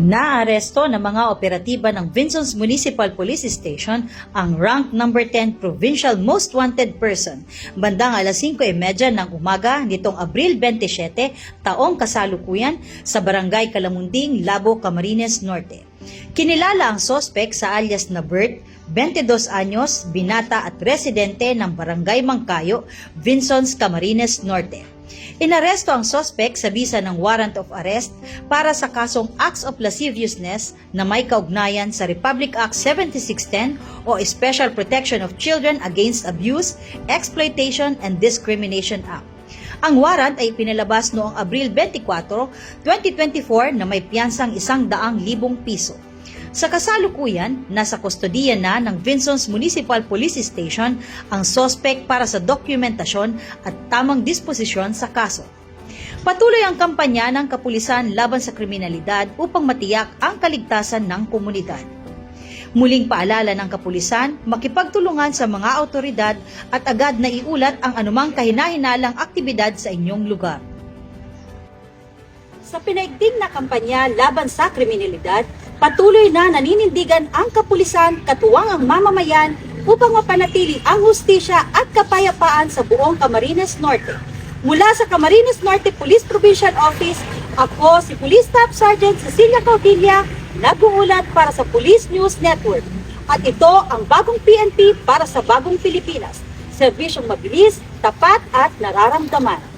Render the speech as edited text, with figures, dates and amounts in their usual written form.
Naaresto ng mga operatiba ng Vinsons Municipal Police Station ang rank number 10 Provincial Most Wanted Person bandang alas 5:30 ng umaga nitong Abril 27, taong kasalukuyan sa Barangay Kalamunding, Labo, Camarines Norte. Kinilala ang sospek sa alias na Bert, 22 anyos, binata at residente ng Barangay Mangkayo, Vinsons, Camarines Norte. Inaresto ang sospek sa bisa ng warrant of arrest para sa kasong acts of lasciviousness na may kaugnayan sa Republic Act 7610 o Special Protection of Children Against Abuse, Exploitation and Discrimination Act. Ang warrant ay pinalabas noong Abril 24, 2024 na may piyansang 100,000 piso. Sa kasalukuyan, nasa kustodiya na ng Vinsons Municipal Police Station ang sospek para sa dokumentasyon at tamang disposisyon sa kaso. Patuloy ang kampanya ng kapulisan laban sa kriminalidad upang matiyak ang kaligtasan ng komunidad. Muling paalala ng kapulisan, makipagtulungan sa mga autoridad at agad na iulat ang anumang kahinahinalang aktibidad sa inyong lugar. Sa pinaigting na kampanya laban sa kriminalidad, patuloy na naninindigan ang kapulisan katuwang ang mamamayan upang mapanatili ang hustisya at kapayapaan sa buong Camarines Norte. Mula sa Camarines Norte Police Provincial Office, ako si Police Staff Sergeant Cecilia Caudilla, nag-uulat para sa Police News Network. At ito ang bagong PNP para sa bagong Pilipinas. Serbisyong mabilis, tapat at nararamdaman.